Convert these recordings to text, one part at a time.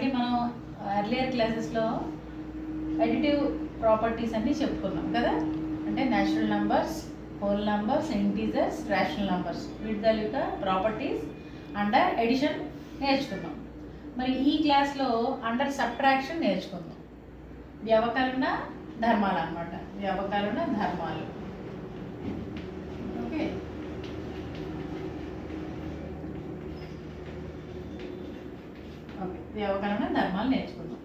Already మనం earlier క్లాసెస్లో additive properties అన్నీ చెప్పుకున్నాం కదా. అంటే natural numbers, whole numbers, integers, rational numbers వీటి యొక్క ప్రాపర్టీస్ అండర్ ఎడిషన్ నేర్చుకున్నాం. మరి ఈ క్లాస్లో అండర్ సబ్ట్రాక్షన్ నేర్చుకుందాం. వ్యవకలన ధర్మాలు అన్నమాట. వ్యవకలన ధర్మాలు. ఓకే, వ్యవకలన ధర్మాలు నేర్చుకుందాం.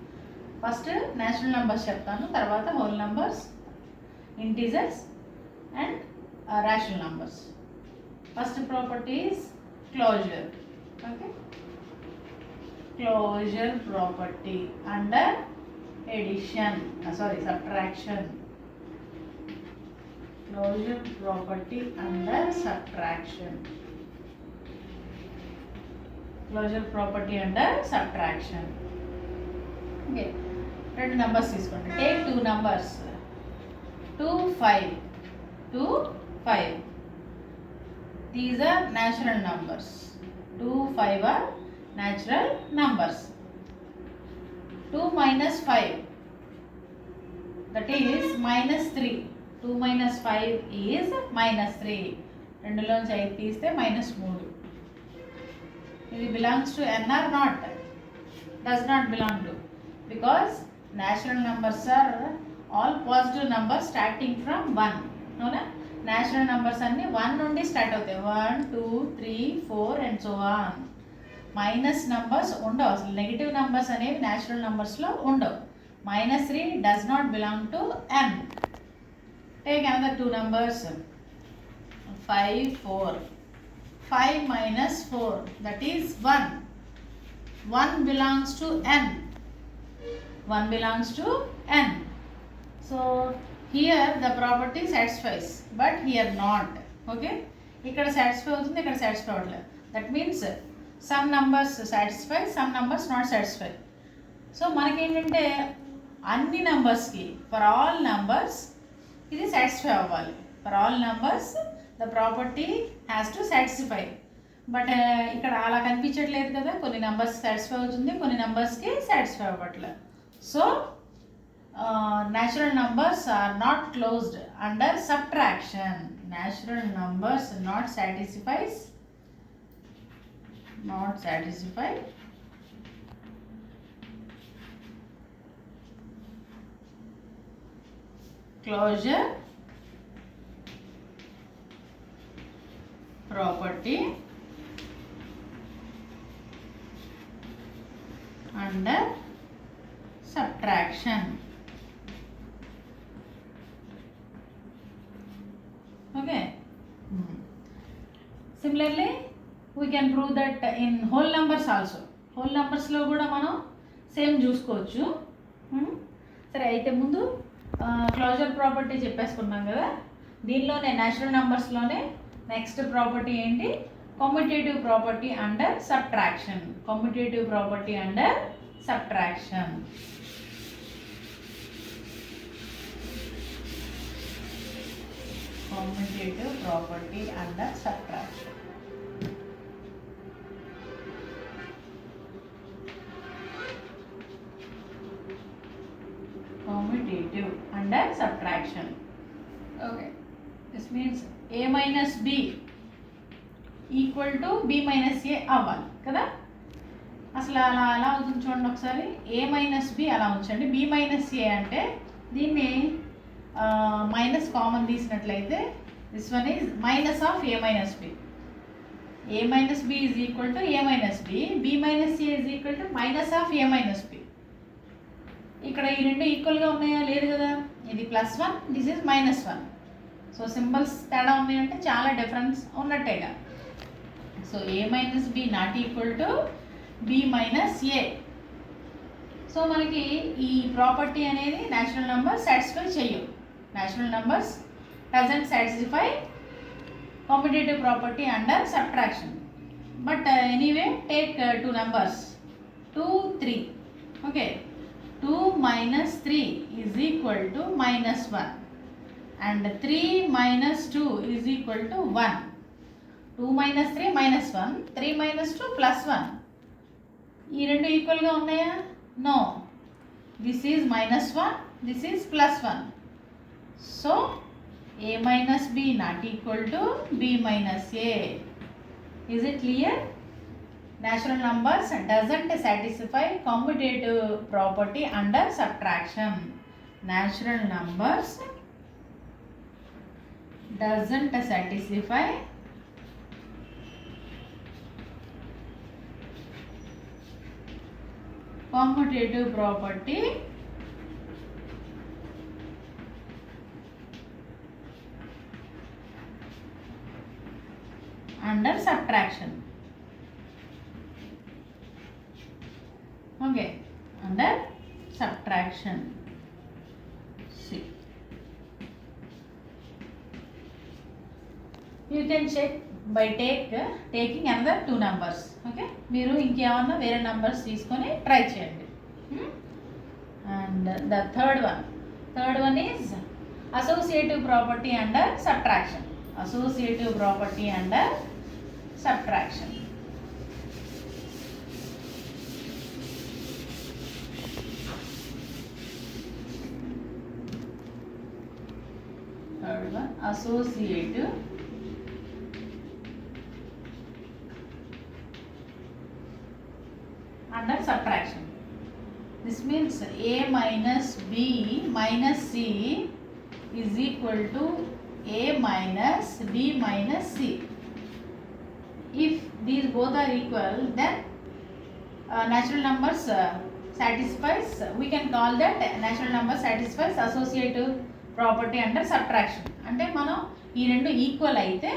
ఫస్ట్ నేచురల్ నంబర్స్ చెప్తాను, తర్వాత whole numbers, integers and rational numbers. First property is closure. Okay, closure property under addition, subtraction. Closure property under subtraction. Closure property under subtraction. Okay, రెండు numbers తీసుకోండి. Take two numbers 2, 5. 2, 5. These are natural numbers. 2, 5 are natural numbers. 2 minus 5, that is minus 3. 2 minus 5 is minus 3. రెండులోంచి 5 తీస్తే minus 3. It belongs to n or not? Does not belong to, because natural numbers are all positive numbers starting from 1. అవునా? natural numbers అన్ని 1 నుండి start అవుతాయి. 1, 2, 3, 4 and so on. Minus numbers ఉండవు, అసలు negative numbers అనేవి natural నంబర్స్లో ఉండవు. -3 does not belong to n. Take another two numbers 5, 4. 5 minus 4, that is 1. 1 belongs to n. 1 belongs to n. So here the property satisfies, but here not. Okay, ఇక్కడ satisfy అవుతుంది, ఇక్కడ satisfy అవ్వట్లేదు. That means some numbers satisfy, some numbers not satisfy. So మనకేంటంటే అన్ని నెంబర్స్కి, for all numbers ఇది satisfy అవ్వాలి. For all numbers the property has to satisfy. But ఇక్కడ అలా కనిపించట్లేదు కదా, కొన్ని నెంబర్స్ సాటిస్ఫై అవుతుంది, కొన్ని నెంబర్స్కి సాటిస్ఫై అవ్వట్లేదు. So natural numbers are not closed under subtraction. Natural numbers not satisfies, not satisfied closure property under subtraction. Okay, similarly we can prove that in whole numbers also. whole numbers లో కూడా మనం same చూసుకోవచ్చు. సరే, అయితే ముందు closure property చెప్పేసుకున్నాం కదా. దీనిలోనే natural నెంబర్స్లోనే next property ఏంటి? Commutative property under subtraction. Commutative property under subtraction. Commutative property under subtraction. Commutative under subtraction. Okay, this means a minus b equal to b minus a అవ్వాలి కదా. అసలు అలా ఎలా అవుతుంది చూడండి ఒకసారి. a మైనస్ b అలా ఉంచండి. b మైనస్ a అంటే దీన్ని మైనస్ కామన్ తీసినట్లయితే this one is minus of a minus b. a minus b is equal to a minus b. b minus a is equal to minus of a minus b. ఇక్కడ ఈ రెండు ఈక్వల్గా ఉన్నాయా? లేదు కదా. ఇది +1, దిస్ ఈజ్ -1. సో సింబల్స్ తేడా ఉన్నాయంటే చాలా డిఫరెన్స్ ఉన్నట్టేగా. So a minus b not equal to b minus a. So మనకి ఈ ప్రాపర్టీ అనేది న్యాచురల్ నెంబర్ సాటిస్ఫై చేయవు. Natural numbers doesn't satisfy commutative property under subtraction. But anyway take two numbers 2, 3. Okay, 2 minus 3 is equal to -1 and 3 minus 2 is equal to 1. 2 minus 3 -1, 3 minus 2 +1. ఈ రెండు ఈక్వల్గా ఉన్నాయా? No. This is -1, this is +1. So a minus b not equal to b minus a. Is it clear? Natural numbers doesn't satisfy commutative property under subtraction. Natural numbers doesn't satisfy commutative property under subtraction. Okay, under subtraction. See, you can check by taking another 2 numbers. Okay, మీరు ఇంకేమన్నా వేరే numbers తీసుకొని try చేయండి. And the third one is associative property under subtraction. Associative property under subtraction. Third one, associative under subtraction. This means a minus b minus c is equal to a minus b minus c. If these both are equal, then natural numbers satisfies, we can call that natural number satisfies associative property under subtraction. అంటే మనం ఈ రెండు equal అయితే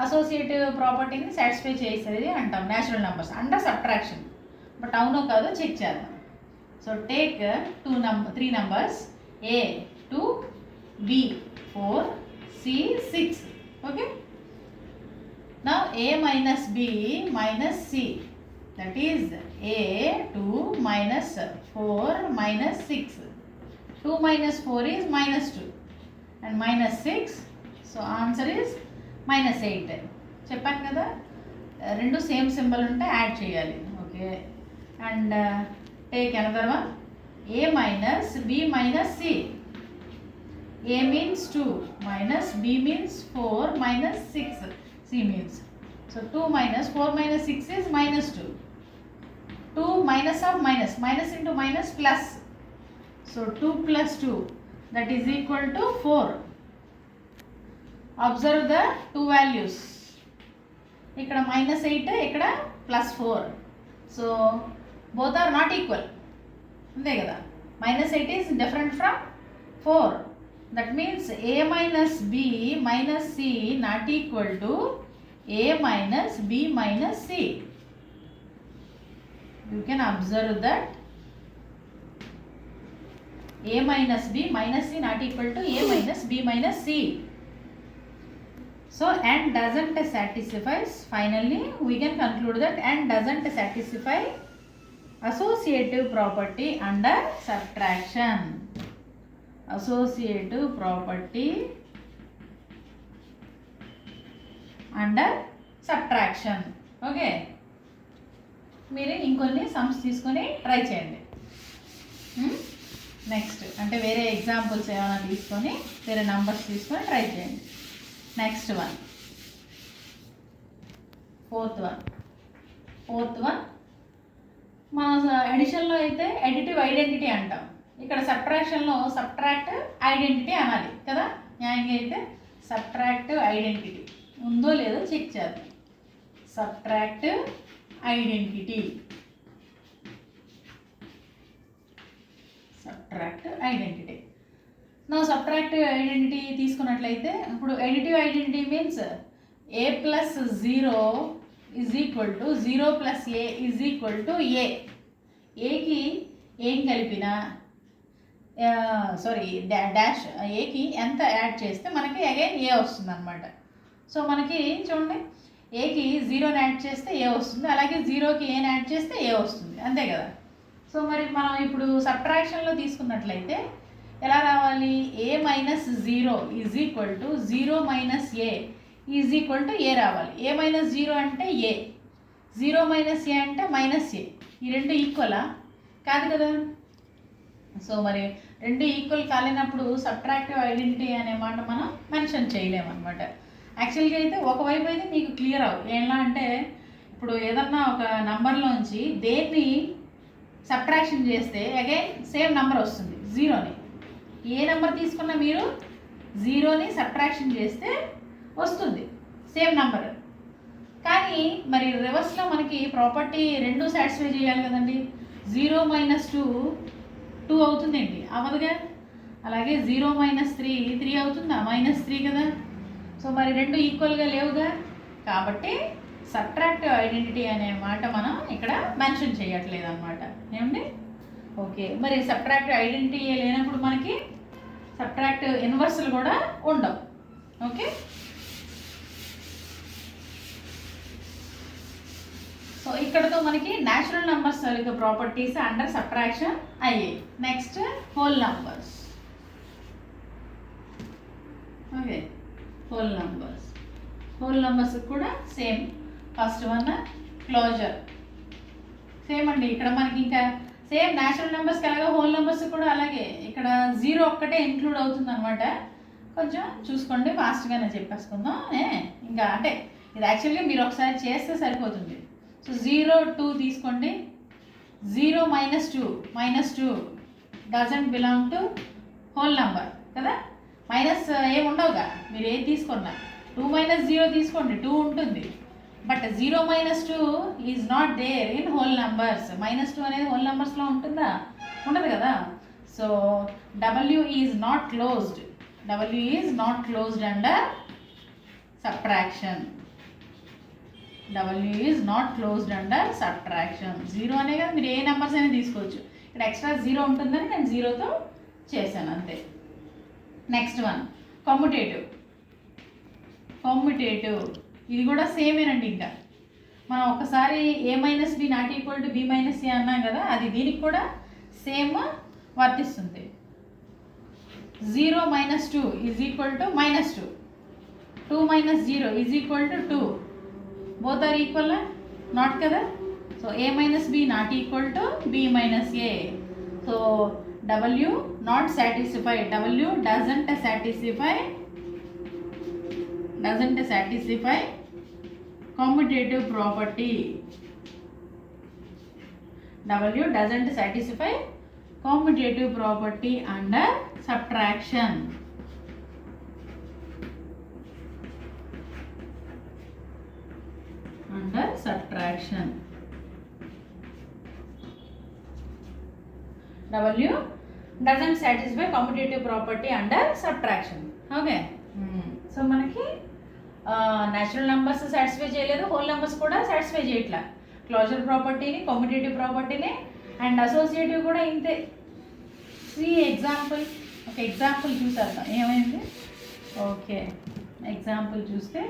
associative ప్రాపర్టీని satisfy చేసేది అంటాం natural numbers under subtraction. But అవునో కాదో చెక్ చేద్దాం. So take 3 numbers a 2, b 4, c 6. Okay, now a minus b minus c, that is a 2 minus 4 minus 6. 2 minus 4 is -2 and -6, so answer is -8. చెప్పాను కదా, రెండు same symbol ఉంటే add చేయాలి. Okay, and take another one a minus b minus c. a means 2 minus b means 4 minus 6 c means, so 2 minus 4 minus 6 is -2. 2 minus of minus into minus plus, so 2 plus 2, that is equal to 4. Observe the two values. ఇక్కడ -8, ఇక్కడ +4, so both are not equal. అంతే కదా, -8 is different from 4. That means a minus b minus c not equal to a minus b minus c. You can observe that a minus b minus c not equal to a minus b minus c. So and doesn't satisfies, finally we can conclude that and doesn't satisfy associative property under subtraction. Associative property under subtraction. Okay, మీరు ఇంకొన్ని sums తీసుకొని try చేయండి. Next అంటే వేరే examples ఏమైనా తీసుకొని వేరే numbers తీసుకొని ట్రై చేయండి. నెక్స్ట్ వన్, ఫోర్త్ వన్ మన ఎడిషన్లో అయితే ఎడిటివ్ ఐడెంటిటీ అంటాం. ఇక్కడ సబ్ట్రాక్షన్లో సబ్ట్రాక్ట్ ఐడెంటిటీ అనాలి కదా. న్యాయంగా అయితే సబ్ట్రాక్ట్ ఐడెంటిటీ ఉందో లేదో చెక్ చేద్దాం. సబ్ట్రాక్ట్ ఐడెంటిటీ, నా సబ్ట్రాక్ట్ ఐడెంటిటీ తీసుకున్నట్లయితే ఇప్పుడు additive identity means a plus 0 is equal to 0 plus a is equal to a. ఏకి ఏం కలిపినా డాష్ ఏకి ఎంత యాడ్ చేస్తే మనకి అగైన్ ఏ వస్తుంది అనమాట. సో మనకి చూడండి, ఏకి 0ని యాడ్ చేస్తే ఏ వస్తుంది, అలాగే 0కి ఏని యాడ్ చేస్తే ఏ వస్తుంది, అంతే కదా. సో మరి మనం ఇప్పుడు సబ్ట్రాక్షన్లో తీసుకున్నట్లయితే ఎలా రావాలి, a minus 0 is equal to 0 minus a is equal to A రావాలి. a minus 0 అంటే a, 0 minus a అంటే -a. ఈ రెండు ఈక్వలా? కాదు కదా. సో మరి రెండు ఈక్వల్ కాలేనప్పుడు సబ్ట్రాక్టివ్ ఐడెంటిటీ అనే మాట మనం మెన్షన్ చేయలేమన్నమాట. యాక్చువల్గా అయితే ఒకవైపు అయితే మీకు క్లియర్ ఎలా అంటే, ఇప్పుడు ఏదన్నా ఒక నంబర్లోంచి దేన్ని సబ్ట్రాక్షన్ చేస్తే అగైన్ సేమ్ నెంబర్ వస్తుంది, జీరోని. ఏ నెంబర్ తీసుకున్నా మీరు జీరోని సబ్ట్రాక్షన్ చేస్తే వస్తుంది సేమ్ నెంబర్. కానీ మరి రివర్స్లో మనకి ప్రాపర్టీ రెండు సాటిస్ఫై చేయాలి కదండి. 0 - 2 2 అవుతుందండి, అవ్వదుగా. అలాగే 0 - 3 3 అవుతుందా? -3 కదా. సో మరి రెండు ఈక్వల్గా లేవుగా. కాబట్టి సబ్ట్రాక్టివ్ ఐడెంటిటీ అనే మాట మనం ఇక్కడ మెన్షన్ చేయట్లేదు అనమాట. ఏమండి? ఓకే. మరి సబ్ట్రాక్టివ్ ఐడెంటిటీ లేనప్పుడు మనకి సబ్ట్రాక్టివ్ ఇన్వర్స్లు కూడా ఉండవు. ఓకే. సో ఇక్కడతో మనకి న్యాచురల్ నెంబర్స్ యొక్క ప్రాపర్టీస్ అండర్ సబ్ట్రాక్షన్ అయ్యాయి. Next whole numbers. Okay, whole numbers కూడా same. First one closure. Same అండి, ఇక్కడ మనకి ఇంకా సేమ్ న్యాచురల్ నెంబర్స్కి అలాగే హోల్ నెంబర్స్ కూడా అలాగే. ఇక్కడ 0 ఒక్కటే ఇంక్లూడ్ అవుతుంది అనమాట. కొంచెం చూసుకోండి, ఫాస్ట్గానే చెప్పేసుకుందాం. ఇంకా అంటే ఇది యాక్చువల్గా మీరు ఒకసారి చేస్తే సరిపోతుంది. సో 0 2 తీసుకోండి. 0 - 2 doesn't belong to whole number కదా. మైనస్ ఏమి ఉండవుగా, మీరు ఏది తీసుకున్నా. 2 - 0 తీసుకోండి, 2 ఉంటుంది. But 0 - 2 is not there in whole numbers. -2 అనేది హోల్ నెంబర్స్లో ఉంటుందా? ఉండదు కదా. So W is not closed. Under subtraction. W is not closed under subtraction. 0 అనే కదా, మీరు ఏ నెంబర్స్ అయినా తీసుకోవచ్చు. ఇక్కడ ఎక్స్ట్రా 0 ఉంటుందని నేను 0తో చేశాను అంతే. Next one commutative. ఇది కూడా సేమేనండి. ఇంకా మనం ఒకసారి A - B ≠ B - C అన్నాం కదా, అది దీనికి కూడా సేమ్ వర్తిస్తుంది. 0 - 2 is equal to -2. 2 - 0 is equal to 2. Both are equal not కదా. So A - B not equal to B - A. So W not satisfied. W doesn't satisfy commutative property. W doesn't satisfy commutative property under subtraction. W doesn't satisfy commutative property under subtraction. Okay. So మనకి natural numbers satisfy చేయలేదు, whole numbers కూడా satisfy చేయట్లా. Closure ప్రాపర్టీని, commutative ప్రాపర్టీని and associative కూడా ఇంతే. Example, ఒక example చూసేద్దాం ఏమైంది. ఓకే, ఎగ్జాంపుల్ చూస్తే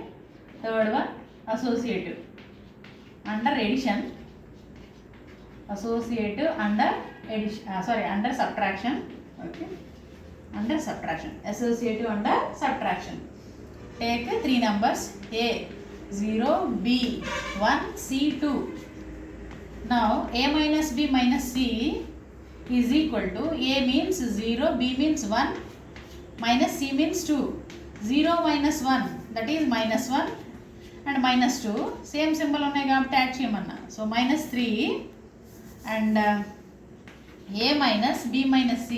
third one associative under addition. Under subtraction. Okay, under subtraction. Associative under subtraction. Take 3 numbers A 0, B 1, C 2. Now A minus B minus C is equal to A means 0, B means 1, minus C means 2. 0 minus 1 that is -1 and -2 same symbol ఉన్నాయి కాబట్టి add చేయమన్నా. So -3 and A minus B minus C.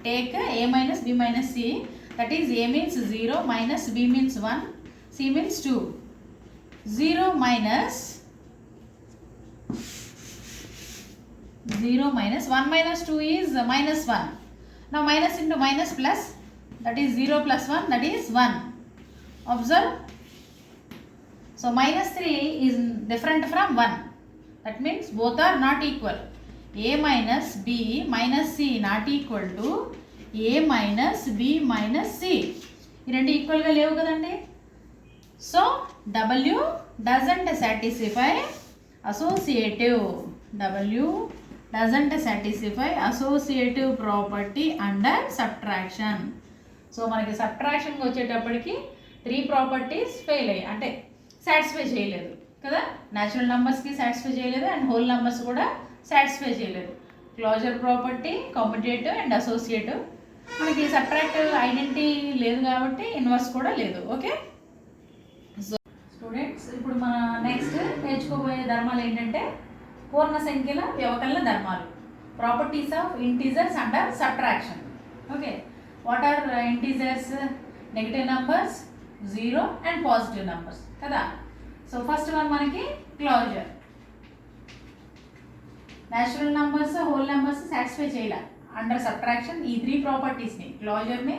Take A minus B minus C. That is A means 0, minus B means 1, C means 2. 0 minus 1 minus 2 is -1. Now minus into minus plus, that is 0 plus 1, that is 1. Observe. So -3 is different from 1. That means both are not equal. A minus B minus C not equal to A minus B minus C. ఈ రెండు ఈక్వల్గా లేవు కదండి. So W doesn't satisfy associative. W doesn't satisfy associative property under subtraction. So మనకి సబ్ట్రాక్షన్కి వచ్చేటప్పటికి 3 properties fail అయ్యాయి, అంటే satisfy చేయలేదు కదా. న్యాచురల్ నెంబర్స్కి సాటిస్ఫై చేయలేదు అండ్ హోల్ నెంబర్స్ కూడా సాటిస్ఫై చేయలేదు. Closure property, competitive and associative. మనకి సబ్ట్రాక్టివ్ ఐడెంటిటీ లేదు కాబట్టి ఇన్వర్స్ కూడా లేదు. ఓకే స్టూడెంట్స్, ఇప్పుడు మన నెక్స్ట్ నేర్చుకోబోయే ధర్మాలు ఏంటంటే పూర్ణ సంఖ్యల వ్యవకలన ధర్మాలు, properties of integers under subtraction. Okay, what are integers? Negative numbers, zero and positive numbers కదా. సో ఫస్ట్ వన్ మనకి closure. Natural numbers, whole numbers satisfy చేయాలి అండర్ సబ్ట్రాక్షన్. ఈ 3 ప్రాపర్టీస్ని, క్లోజర్ని,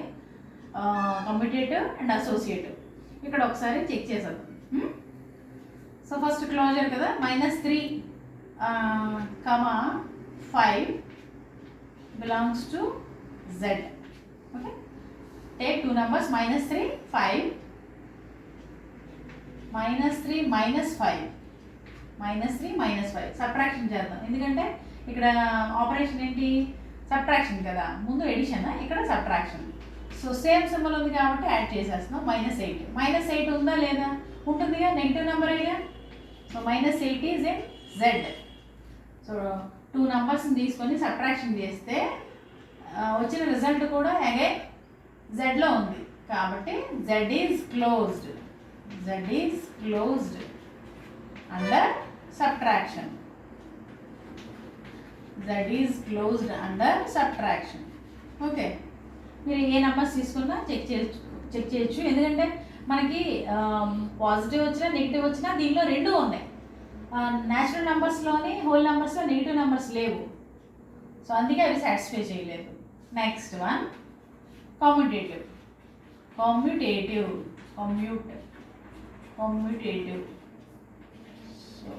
కమ్యూటేటివ్ అండ్ అసోసియేటివ్, ఇక్కడ ఒకసారి చెక్ చేసేద్దాం. సో ఫస్ట్ క్లోజర్ కదా, -3, 5 belongs to Z. Okay, take 2 numbers -3, 5, -3 -5, -3 -5 subtraction చేద్దాం. ఎందుకంటే ఇక్కడ ఆపరేషన్ ఏంటి? సబ్ట్రాక్షన్ కదా, ముందు ఎడిషన్, ఇక్కడ సబ్ట్రాక్షన్. సో సేమ్ సింబల్ ఉంది కాబట్టి యాడ్ చేసేస్తున్నాం. -8, -8 ఉందా లేదా? ఉంటుందిగా, నెగిటివ్ నెంబర్ అయ్యా. So -8 is in Z. So 2 నంబర్స్ని తీసుకొని సబ్ట్రాక్షన్ చేస్తే వచ్చిన రిజల్ట్ కూడా అగైన్ జెడ్లో ఉంది కాబట్టి Z is closed. Z is closed under subtraction. Z is closed under subtraction. Okay, మీరు ఏ నెంబర్స్ తీసుకున్నా చెక్ చేయొచ్చు. ఎందుకంటే మనకి పాజిటివ్ వచ్చినా నెగిటివ్ వచ్చినా దీనిలో 2 ఉన్నాయి. న్యాచురల్ నెంబర్స్లోని హోల్ నెంబర్స్లో నెగిటివ్ నెంబర్స్ లేవు. సో అందుకే అవి సాటిస్ఫై చేయలేదు. Next one commutative. Commutative so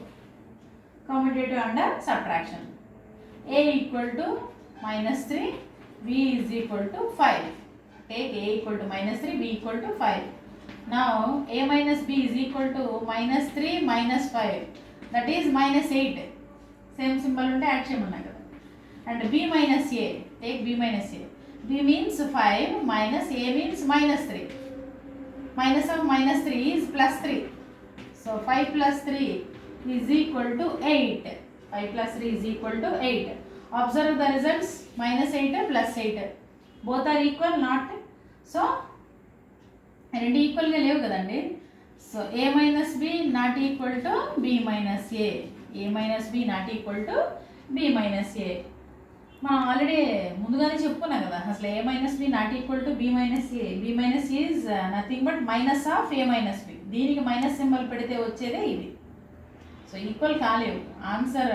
commutative under subtraction. A equal to -3, B is equal to 5. Take A equal to -3, B equal to 5. Now A minus B is equal to -3 -5. That is -8. Same symbol unte add cheyamonna kada. And B minus A, take B minus A. B means 5 minus A means -3. Minus of -3 is +3. So 5 plus 3 is equal to 8. 5 plus 3 is equal to 8. Observe the results, -8 plus 8. Both are equal, not. So రెండు ఈక్వల్గా లేవు కదండి. So A minus B not equal to B minus A. A minus B not equal to B minus A. మనం already ముందుగానే చెప్పుకున్నాం కదా, అసలు A minus B not equal to B minus A. B minus A is nothing but minus of A minus B. దీనికి minus symbol పెడితే వచ్చేదే ఇది. So equal కాలేవు. ఆన్సర్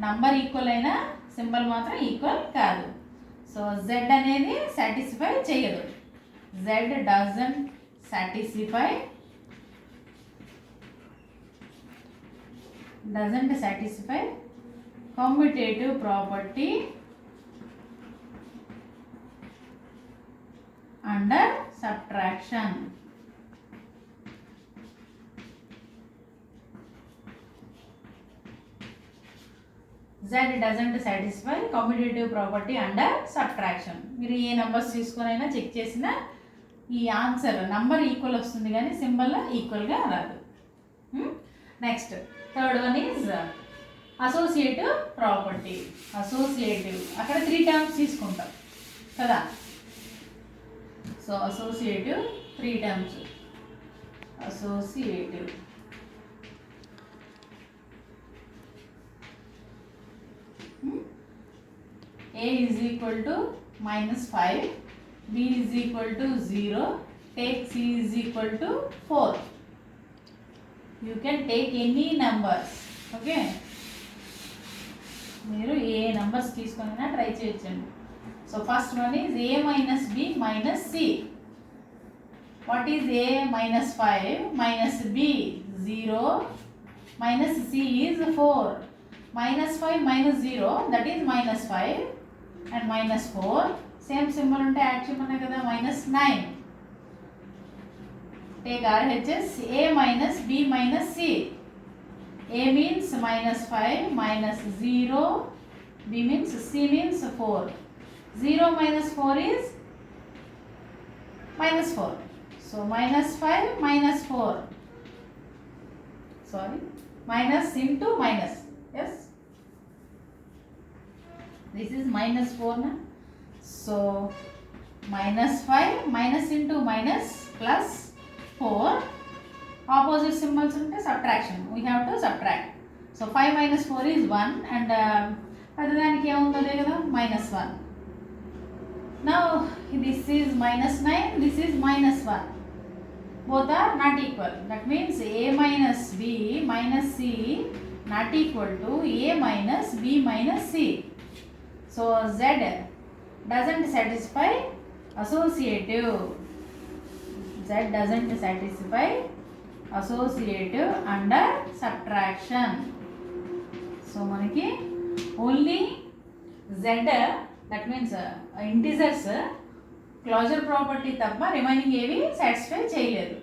నంబర్ ఈక్వల్ అయినా సింబల్ మాత్రం ఈక్వల్ కాదు. సో Z అనేది satisfy చేయదు. Z doesn't satisfy commutative property under subtraction. Z doesn't satisfy commutative property under subtraction. మీరు ఏ నెంబర్స్ తీసుకునైనా చెక్ చేసినా ఈ ఆన్సర్ నంబర్ ఈక్వల్ వస్తుంది కానీ సింబల్ ఈక్వల్గా రాదు. Next third one is associative property. Associative అక్కడ 3 టర్మ్స్ తీసుకుంటాం కదా. So associative 3 terms. Associative A is equal to -5, B is equal to 0, take C is equal to 4. You can take any numbers. Okay, మీరు ఏ numbers తీసుకున్నా try చేయొచ్చండి. So first one is A minus B minus C. What is A minus 5 minus B? 0 minus C is 4. -5 minus 0, that is -5 and -4. Same symbol unte add cheyamonna kada, -9. Take RHS. A minus B minus C. A means -5 minus 0, B means C means 4. 0 minus 4 is -4. So -5 minus 4. Sorry, minus into minus. Yes, this is minus 4 na? So minus 5 minus into minus plus 4, opposite symbols unte subtraction, we have to subtract. So 5 minus 4 is 1 andadadaniki em undo kada minus 1. Now this is minus 9, this is minus 1. Both are not equal. That means a minus b minus c not equal to a minus b minus c. So z doesn't satisfy associative. Z doesn't satisfy associative under subtraction. So manaki only z, that means integers closure property తప్ప remaining ఏవి satisfy చేయలేదు.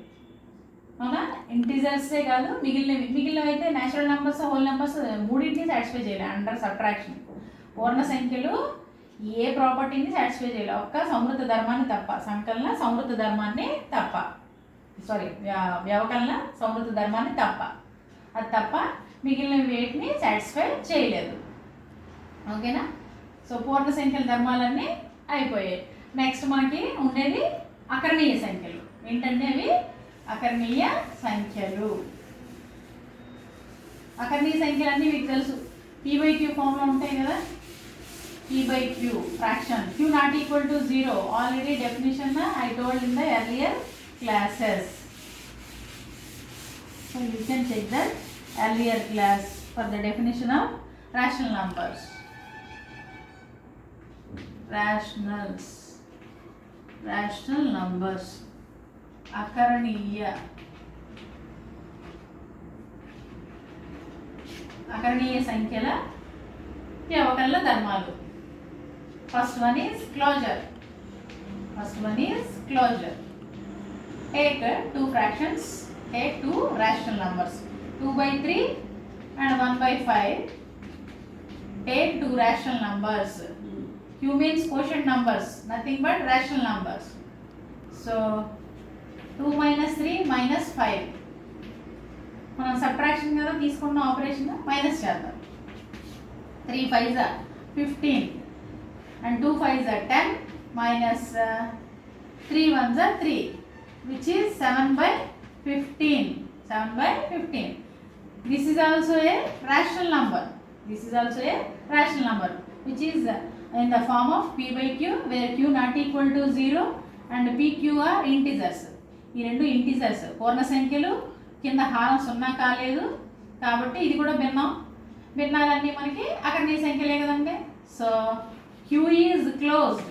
అవునా, ఇంటీజర్సే కాదు మిగిలినవి అయితే natural numbers, whole numbers మూడింటిని satisfy చేయలేదు అండర్ సబ్ట్రాక్షన్. పూర్ణ సంఖ్యలు ఏ ప్రాపర్టీని సాటిస్ఫై చేయలేదు, ఒక్క సంవృత ధర్మాన్ని తప్ప, సంకలన సంవృత ధర్మాన్ని తప్ప, వ్యవకలన సంవృత ధర్మాన్ని తప్ప, అది తప్ప మిగిలిన వేటిని సాటిస్ఫై చేయలేదు. ఓకేనా, సో పూర్ణ సంఖ్యల ధర్మాలన్నీ అయిపోయాయి. నెక్స్ట్ మనకి ఉండేది అకర్ణీయ సంఖ్యలు. ఏంటంటే అవి అకర్ణీయ సంఖ్యలు. అకర్ణీయ సంఖ్యలు అన్నీ మీకు తెలుసు, p/q ఫామ్లో ఉంటాయి కదా. p/q fraction, q not equal to 0. Already definition I told in the earlier classes. So you can check that earlier class for the definition of rational numbers. rational numbers అకరణీయ సంఖ్యల వ్యవకలన ధర్మాలు. First one is closure. Take two fractions, take two rational numbers, 2/3 and 1/5. Take two rational numbers. Q means quotient numbers, nothing but rational numbers. So 2 minus 3 minus 5. మనం subtraction కదా తీసుకున్న operation, minus చేద్దాం. 3 5s are 15 and 2 5s are 10 minus 3 1s are 3, which is 7/15. This is also a rational number. Which is in the form of p/q, where q not equal to 0 and pq are integers. ఈ రెండు integers, పూర్ణ సంఖ్యలు, కింద హారం 0 కాలేదు కాబట్టి ఇది కూడా భిన్నాలన్నీ మనకి అకర్ణీయ సంఖ్యలే కదండి. So q is closed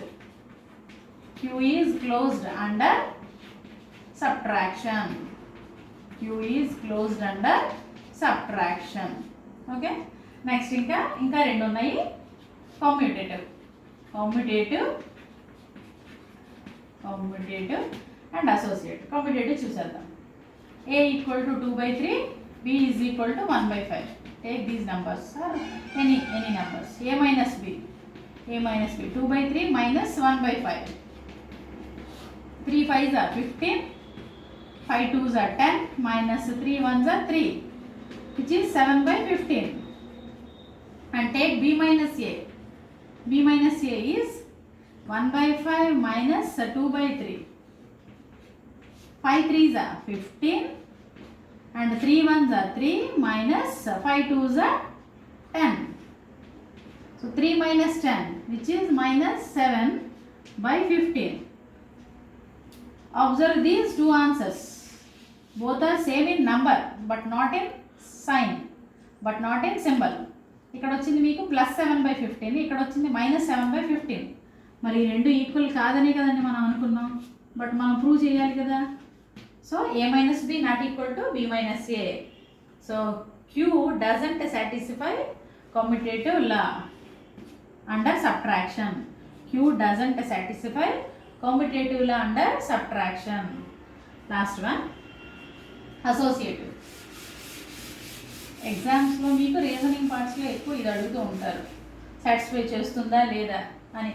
under subtraction. Okay, next ఇంకా రెండు ఉన్నాయి, commutative and associative. Commutative చూసేద్దాం. a equal to 2/3, b is equal to 1/5. Take these numbers or any numbers. a minus b 2/3 minus 1/5. 3 5s are 15, 5 2s are 10 minus 3 1s are 3, which is 7/15. And take b minus a. b minus a is 1/5 minus 2/3. 5 3s are 15 and 3 1s are 3 minus 5 2s are 10. So 3 minus 10, which is minus 7/15. Observe these two answers. Both are same in number but not in sign, but not in symbol. ఇక్కడ వచ్చింది మీకు +7/15, ఇక్కడ వచ్చింది -7/15. మరి రెండు equal కాదనే కదండి మనం అనుకున్నాం, బట్ మనం ప్రూవ్ చేయాలి కదా. So a minus b not equal to b minus a. So q doesn't satisfy commutative law under subtraction. q doesn't satisfy commutative law under subtraction. Last one, associative. ఎగ్జామ్స్లో మీకు reasoning పార్ట్స్లో ఎక్కువ ఇది అడుగుతూ ఉంటారు, satisfy చేస్తుందా లేదా అని.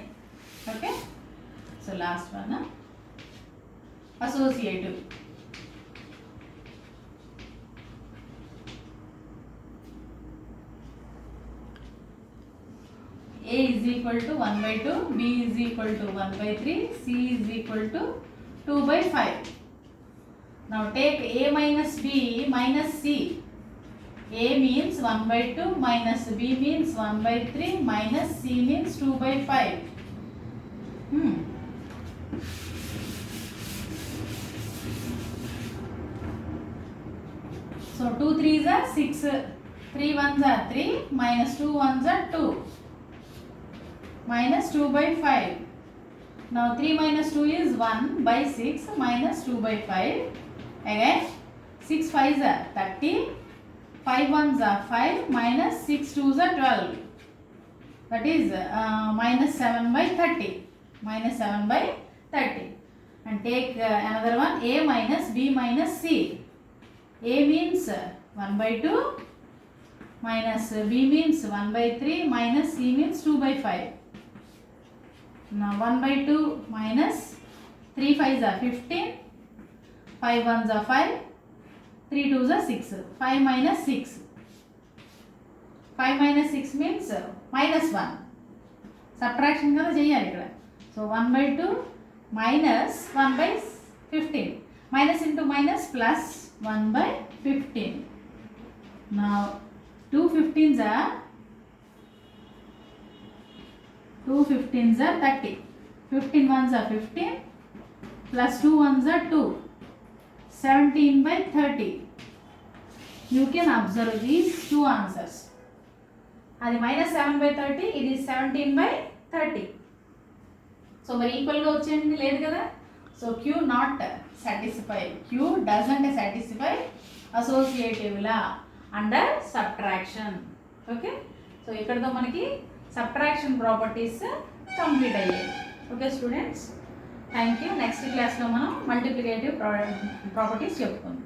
Okay, so last one A is equal to 1/2, B is equal to 1/3, C is equal to 2/5. Now take A minus B minus C. A means 1/2 minus B means 1/3 minus C means 2/5. So 2 3s are 6, 3 1s are 3, minus 2 1s are 2, minus 2/5. Now 3 minus 2 is 1/6 minus 2/5. Again 6 5s are 30, 5 1s are 5, minus 6 2s are 12. That is minus 7/30. Minus 7/30. And take another one, A minus B minus C. A means 1/2 minus B means 1/3 minus C means 2/5. Now 1/2 minus 3 5s are 15, 5 1s are 5, 3 2s are 6. 5 minus 6. 5 minus 6 means minus 1. Subtraction kada cheyali ikkada. So 1/2 minus 1/15. Minus into minus plus 1/15. Now 2 15s are 30. 15 1s are 15 plus 2 1s are 2. 17/30. You can observe these two answers. అది minus 7/30, ఇది 17/30. So మరి ఈక్వల్గా వచ్చేయండి, లేదు కదా. So Q not satisfy, Q doesn't satisfy associative law under subtraction. Okay, so ఇక్కడతో మనకి subtraction properties complete అయ్యాయి. Okay students, thank you. Next క్లాస్లో మనం మల్టిప్లికేటివ్ ప్రాపర్టీస్ చెప్పుకుందాం.